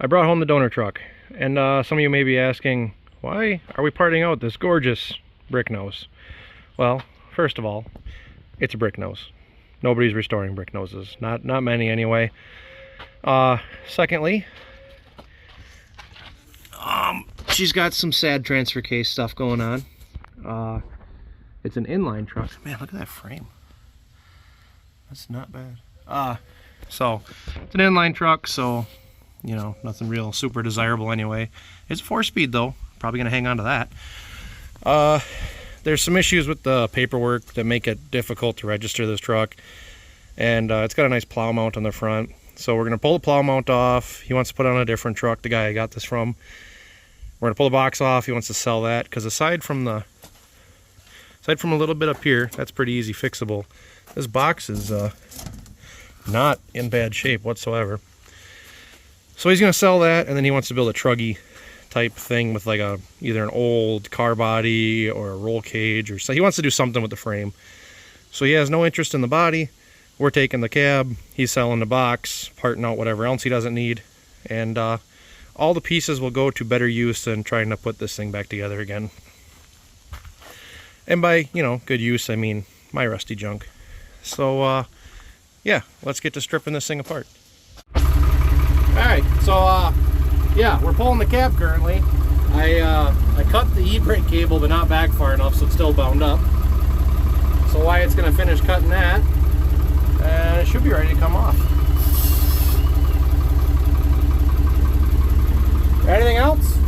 I brought home the donor truck, and some of you may be asking, why are we parting out this gorgeous brick nose? Well, first of all, it's a brick nose. Nobody's restoring brick noses, not many anyway. Secondly, she's got some sad transfer case stuff going on. It's an inline truck. Man, look at that frame. That's not bad. So it's an inline truck, so you know, nothing real super desirable anyway. It's a 4-speed though. Probably gonna hang on to that. There's some issues with the paperwork that make it difficult to register this truck, and it's got a nice plow mount on the front. So we're gonna pull the plow mount off. He wants to put it on a different truck, the guy I got this from. We're gonna pull the box off. He wants to sell that because aside from a little bit up here, that's pretty easy fixable. This box is not in bad shape whatsoever. So he's gonna sell that, and then he wants to build a truggy type thing with like either an old car body or a roll cage, or so he wants to do something with the frame. So he has no interest in the body. We're taking the cab, he's selling the box, parting out whatever else he doesn't need, and all the pieces will go to better use than trying to put this thing back together again. And by, you know, good use, I mean my rusty junk. So yeah, let's get to stripping this thing apart. Alright, so yeah, we're pulling the cab currently. I cut the e-brake cable, but not back far enough, so it's still bound up. So Wyatt's gonna finish cutting that, and it should be ready to come off. Anything else?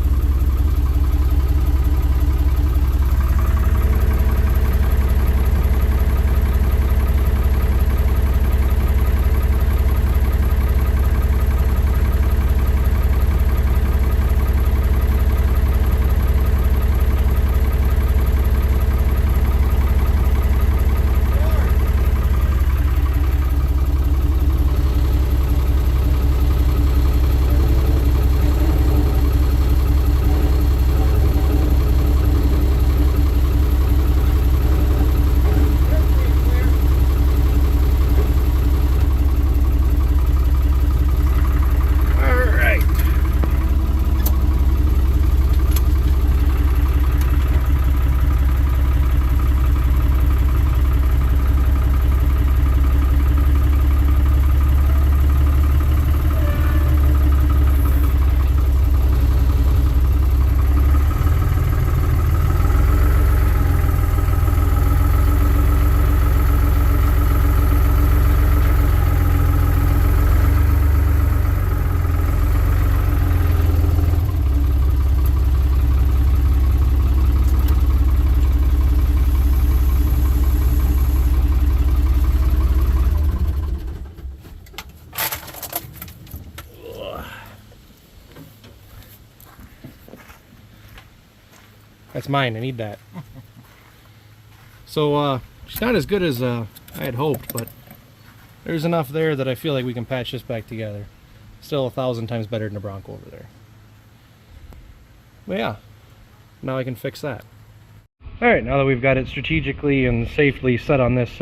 That's mine, I need that. So it's not as good as I had hoped, but there's enough there that I feel like we can patch this back together. Still 1,000 times better than a Bronco over there. But yeah, now I can fix that. Alright, now that we've got it strategically and safely set on this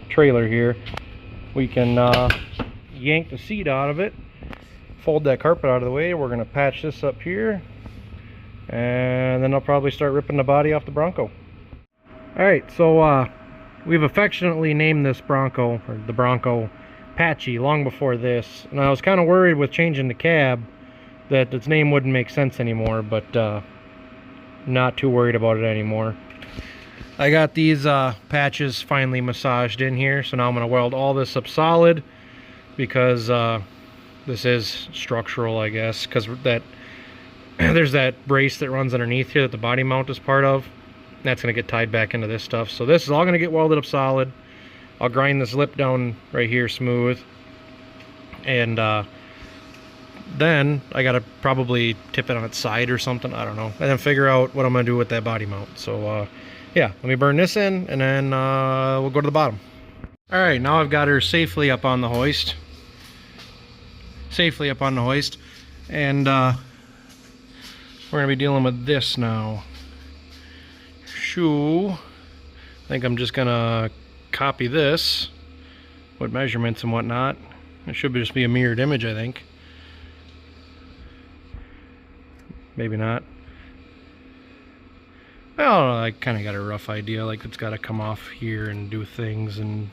trailer here, we can yank the seat out of it, fold that carpet out of the way. We're going to patch this up here, and then I'll probably start ripping the body off the Bronco. Alright, so we've affectionately named this Bronco, or the Bronco, Patchy, long before this. And I was kind of worried with changing the cab that its name wouldn't make sense anymore, but not too worried about it anymore. I got these patches finally massaged in here, so now I'm going to weld all this up solid, because this is structural, I guess, because that there's that brace that runs underneath here that the body mount is part of. That's going to get tied back into this stuff. So this is all going to get welded up solid. I'll grind this lip down right here smooth. And then I got to probably tip it on its side or something. I don't know. And then figure out what I'm going to do with that body mount. So yeah, let me burn this in, and then we'll go to the bottom. Alright, now I've got her safely up on the hoist. And we're going to be dealing with this now. I think I'm just going to copy this with measurements and whatnot. It should just be a mirrored image, I think. maybe not. Well, I kind of got a rough idea, like it's got to come off here and do things, and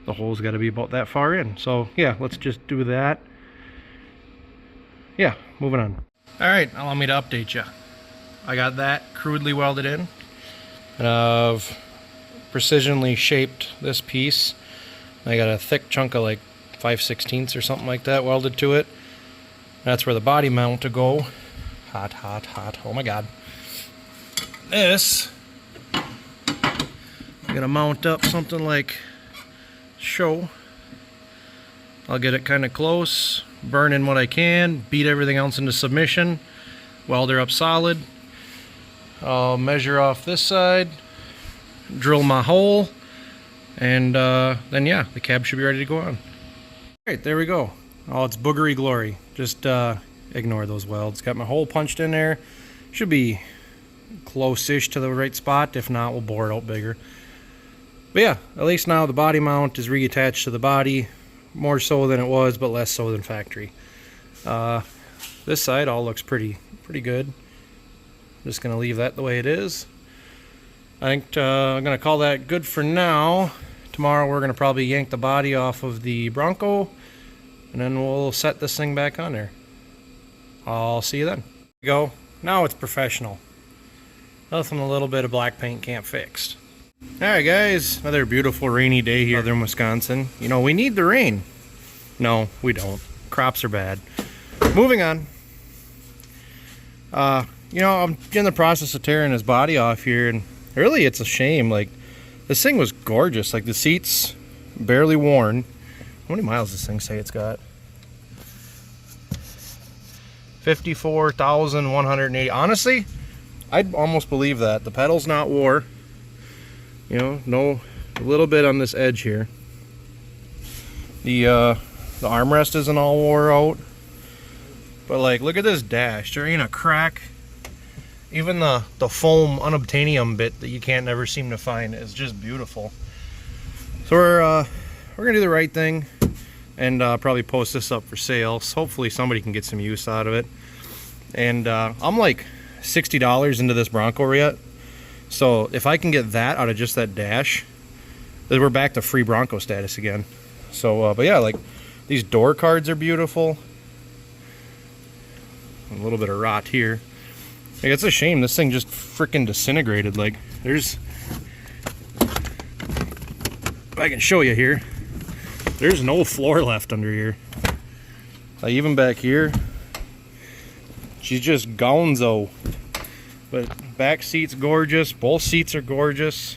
the hole's got to be about that far in. So yeah, let's just do that. Yeah, moving on. All right, allow me to update you. I got that crudely welded in, and I've precisionally shaped this piece. I got a thick chunk of like 5/16 or something like that welded to it. That's where the body mount to go. Hot, hot, hot. Oh my God. This, I'm gonna mount up something like show. I'll get it kind of close, burn in what I can, beat everything else into submission, weld her up solid. I'll measure off this side, drill my hole, and then yeah, the cab should be ready to go on. Alright, there we go. Oh, it's boogery glory. Just ignore those welds. Got my hole punched in there. Should be close-ish to the right spot. If not, we'll bore it out bigger. But yeah, at least now the body mount is reattached to the body. More so than it was, but less so than factory. This side all looks pretty good. Just gonna leave that the way it is. I think I'm gonna call that good for now. Tomorrow we're gonna probably yank the body off of the Bronco, and then we'll set this thing back on there. I'll see you then. There we go. Now it's professional. Nothing a little bit of black paint can't fix. Alright guys, another beautiful rainy day here in Wisconsin. You know, we need the rain. No, we don't. Crops are bad. Moving on. You know, I'm in the process of tearing his body off here, and really it's a shame. Like, this thing was gorgeous. Like, the seats barely worn. How many miles does this thing say it's got? 54,180. Honestly, I'd almost believe that. The pedal's not wore. You know, a little bit on this edge here. The armrest isn't all wore out. But like, look at this dash. There ain't a crack. Even the foam unobtainium bit that you can't never seem to find is just beautiful. So we're gonna do the right thing and probably post this up for sale. So hopefully somebody can get some use out of it. And I'm like $60 into this Bronco yet. So if I can get that out of just that dash, then we're back to free Bronco status again. So, but yeah, like these door cards are beautiful. A little bit of rot here. Like, it's a shame this thing just freaking disintegrated. Like, there's, if I can show you here, there's no floor left under here. Like, even back here, she's just gonzo. But back seat's gorgeous. Both seats are gorgeous.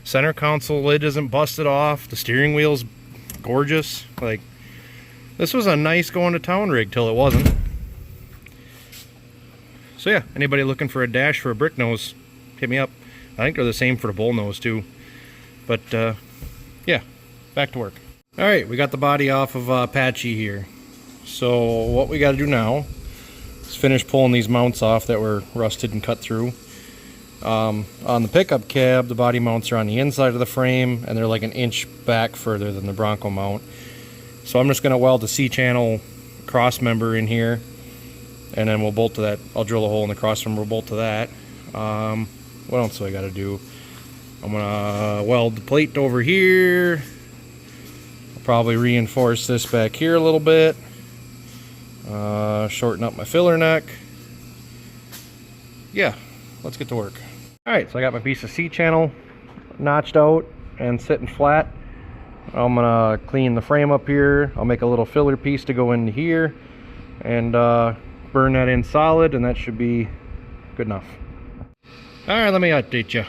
Center console lid isn't busted off. The steering wheel's gorgeous. Like, this was a nice going to town rig till it wasn't. So yeah, anybody looking for a dash for a brick nose, hit me up. I think they're the same for the bull nose too. But yeah, back to work. All right, we got the body off of Apache here. So what we got to do now is finish pulling these mounts off that were rusted and cut through. On the pickup cab, the body mounts are on the inside of the frame, and they're like an inch back further than the Bronco mount. So I'm just going to weld the C-channel cross member in here, and then we'll bolt to that. I'll drill a hole in the cross member, we'll bolt to that. What else do I got to do? I'm going to weld the plate over here. I'll probably reinforce this back here a little bit. Shorten up my filler neck. Yeah, let's get to work. Alright, so I got my piece of C-channel notched out and sitting flat. I'm gonna clean the frame up here. I'll make a little filler piece to go into here and burn that in solid, and that should be good enough. Alright, let me update you.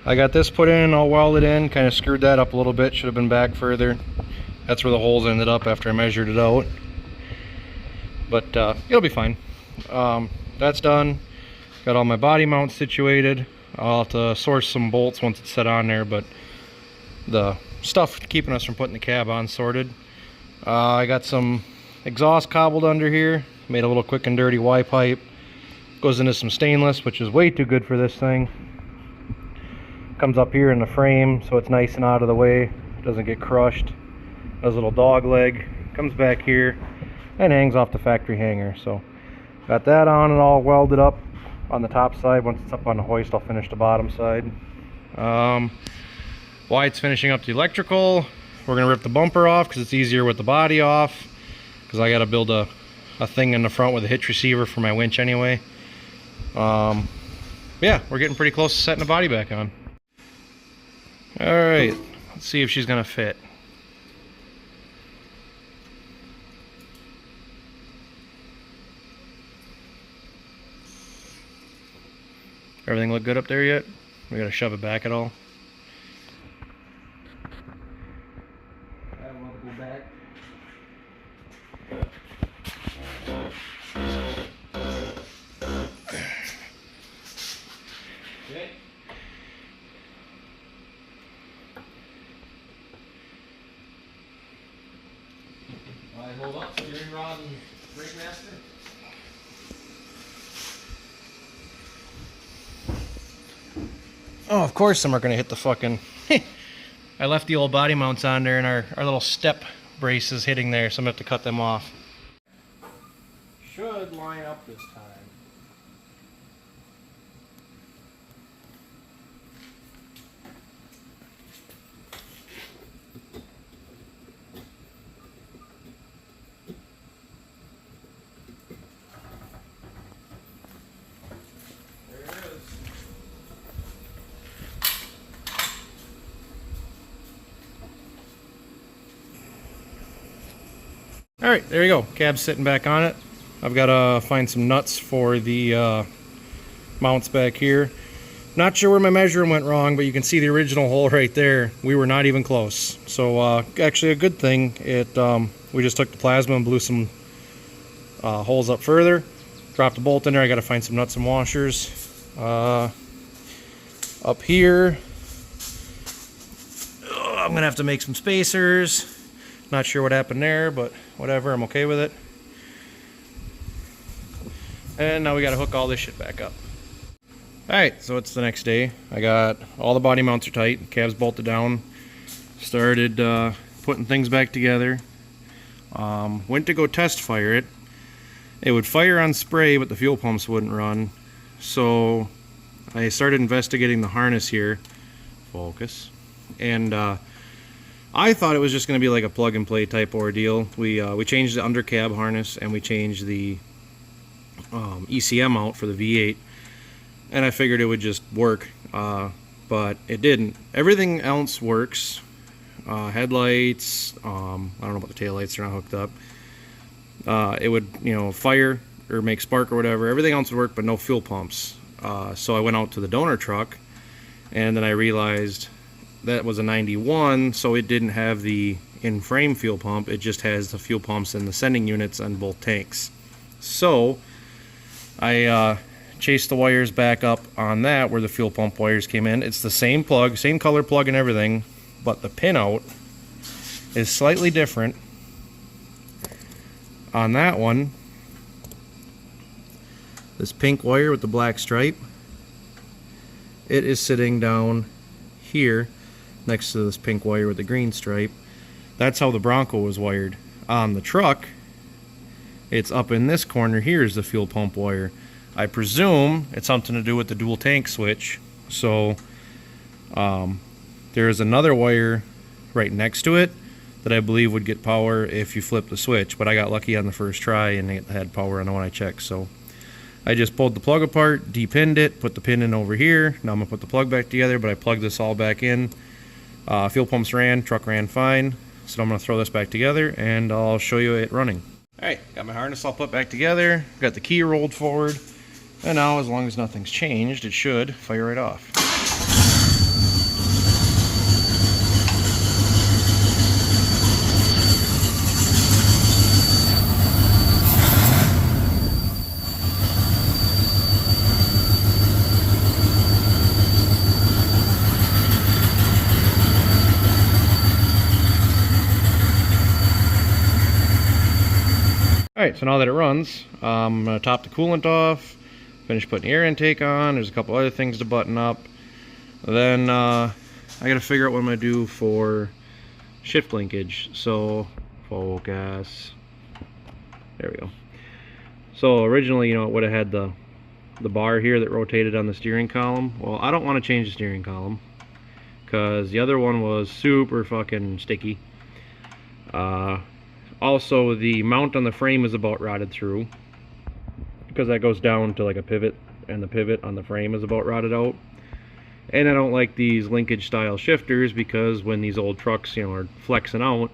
I got this put in, all welded in, kind of screwed that up a little bit, should have been back further. That's where the holes ended up after I measured it out. But it'll be fine. That's done. Got all my body mounts situated. I'll have to source some bolts once it's set on there, but the stuff keeping us from putting the cab on sorted. I got some exhaust cobbled under here. Made a little quick and dirty Y pipe. Goes into some stainless, which is way too good for this thing. Comes up here in the frame, so it's nice and out of the way. Doesn't get crushed. Has a little dog leg. Comes back here and hangs off the factory hanger. So Got that on and all welded up on the top side. Once it's up on the hoist, I'll finish the bottom side. While it's finishing up the electrical, we're gonna rip the bumper off because it's easier with the body off, because I gotta build a thing in the front with a hitch receiver for my winch anyway. Yeah, we're getting pretty close to setting the body back on. All right, let's see if she's gonna fit. Everything look good up there yet? We gotta shove it back at all? I want to go back. Okay. Alright, hold up, steering rod and brake master. Oh, of course some are going to hit the fucking... I left the old body mounts on there and our little step brace is hitting there, so I'm going to have to cut them off. Should line up this time. Alright, there you go. Cab's sitting back on it. I've got to find some nuts for the mounts back here. Not sure where my measuring went wrong, but you can see the original hole right there. We were not even close. So actually a good thing. We just took the plasma and blew some holes up further. Dropped a bolt in there. I got to find some nuts and washers. Up here, I'm going to have to make some spacers. Not sure what happened there, but whatever, I'm okay with it. And now we gotta hook all this shit back up. Alright, so it's the next day. I got all the body mounts are tight, cab's bolted down. Started putting things back together. Went to go test fire it. It would fire on spray, but the fuel pumps wouldn't run. So I started investigating the harness here. Focus. And I thought it was just going to be like a plug-and-play type ordeal. We changed the undercab harness and we changed the ECM out for the V8, and I figured it would just work, but it didn't. Everything else works. Headlights, I don't know about the taillights, they're not hooked up. It would, you know, fire or make spark or whatever. Everything else would work, but no fuel pumps. So I went out to the donor truck, and then I realized that was a 91, so it didn't have the in-frame fuel pump. It just has the fuel pumps and the sending units on both tanks. So I chased the wires back up on that where the fuel pump wires came in. It's the same plug, same color plug and everything, but the pinout is slightly different. On that one, this pink wire with the black stripe, it is sitting down here next to this pink wire with the green stripe. That's how the Bronco was wired. On the truck, it's up in this corner here is the fuel pump wire. I presume it's something to do with the dual tank switch. So there is another wire right next to it that I believe would get power if you flip the switch, but I got lucky on the first try and it had power on the one I checked. So I just pulled the plug apart, depinned it, put the pin in over here. Now I'm gonna put the plug back together, but I plugged this all back in. Fuel pumps ran, truck ran fine. So I'm gonna throw this back together and I'll show you it running. Alright, got my harness all put back together, got the key rolled forward, and now as long as nothing's changed, it should fire right off. Alright, so now that it runs, I'm going to top the coolant off, finish putting the air intake on. There's a couple other things to button up. Then I got to figure out what I'm going to do for shift linkage. So, focus. There we go. So originally, you know, it would have had the bar here that rotated on the steering column. Well, I don't want to change the steering column because the other one was super fucking sticky. Also, the mount on the frame is about rotted through because that goes down to like a pivot, and the pivot on the frame is about rotted out. And I don't like these linkage style shifters because when these old trucks, you know, are flexing out,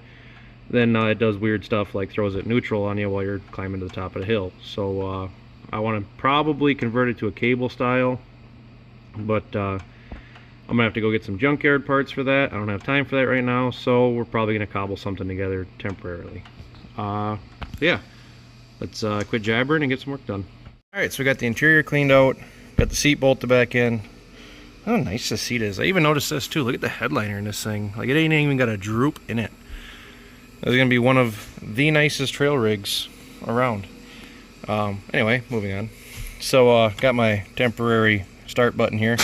then it does weird stuff like throws it neutral on you while you're climbing to the top of the hill. So I want to probably convert it to a cable style, but I'm gonna have to go get some junkyard parts for that. I don't have time for that right now, so we're probably gonna cobble something together temporarily. Yeah, let's quit jabbering and get some work done. Alright, so we got the interior cleaned out, got the seat bolted back in. How nice this seat is. I even noticed this too. Look at the headliner in this thing. Like, it ain't even got a droop in it. This is gonna be one of the nicest trail rigs around. Anyway, moving on. So got my temporary start button here.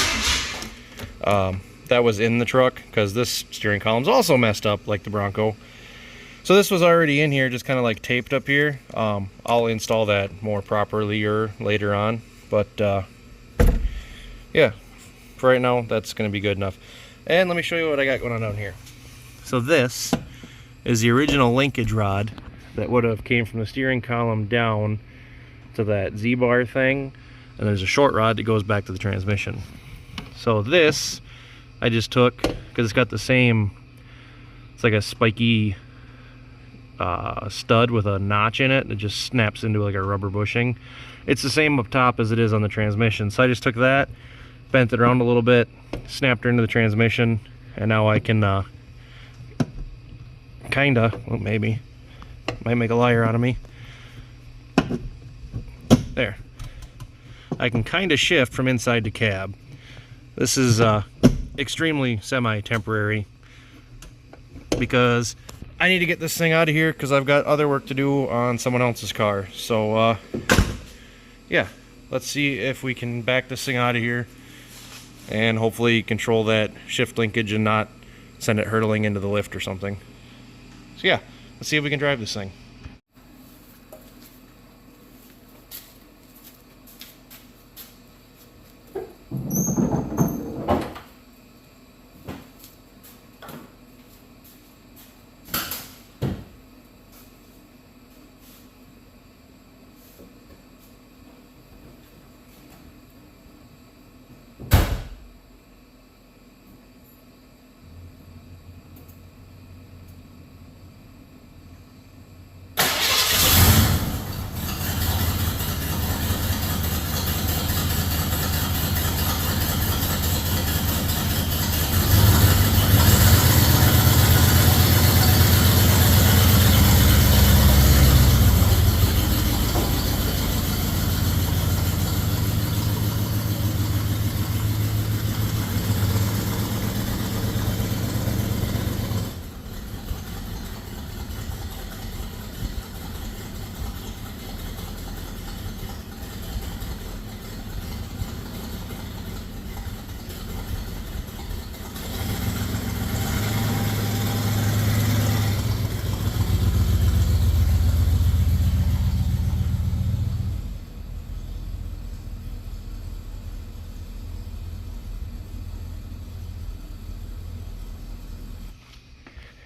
That was in the truck because this steering column's also messed up like the Bronco. So this was already in here, just kind of like taped up here. I'll install that more properly later on, but yeah, for right now that's gonna be good enough. And let me show you what I got going on down here. So this is the original linkage rod that would have came from the steering column down to that Z-bar thing, and there's a short rod that goes back to the transmission. So this I just took because it's got the same, it's like a spiky stud with a notch in it. It just snaps into like a rubber bushing. It's the same up top as it is on the transmission, so I just took that, bent it around a little bit, snapped her into the transmission, and now I can kinda, well, maybe might make a liar out of me. There, I can kinda shift from inside to cab. This is extremely semi-temporary because I need to get this thing out of here because I've got other work to do on someone else's car. So yeah, let's see if we can back this thing out of here and hopefully control that shift linkage and not send it hurtling into the lift or something. So yeah, let's see if we can drive this thing.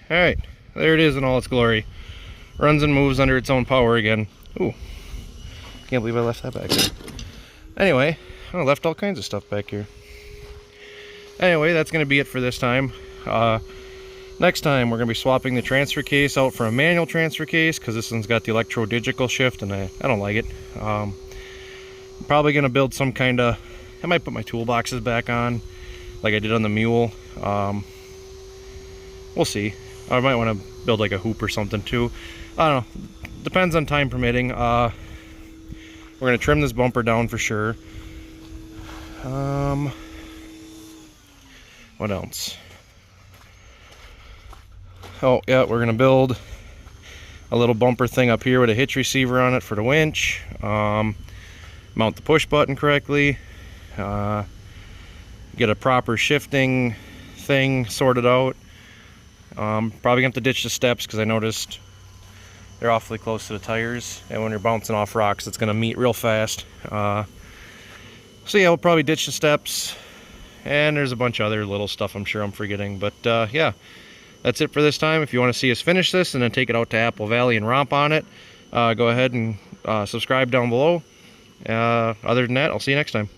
Alright, there it is in all its glory. Runs and moves under its own power again. Ooh, can't believe I left that back there. Anyway, I left all kinds of stuff back here. Anyway, that's going to be it for this time. Next time, we're going to be swapping the transfer case out for a manual transfer case because this one's got the electro-digital shift and I don't like it. I'm probably going to build some kind of, I might put my toolboxes back on like I did on the Mule. We'll see. I might want to build like a hoop or something too. I don't know. Depends on time permitting. We're going to trim this bumper down for sure. What else? Oh yeah, we're going to build a little bumper thing up here with a hitch receiver on it for the winch. Mount the push button correctly. Get a proper shifting thing sorted out. Probably gonna have to ditch the steps because I noticed They're awfully close to the tires, and when you're bouncing off rocks, it's going to meet real fast. So yeah, we'll probably ditch the steps, and there's a bunch of other little stuff I'm sure I'm forgetting. But yeah, that's it for this time. If you want to see us finish this and then take it out to Apple Valley and romp on it, go ahead and subscribe down below. Other than that, I'll see you next time.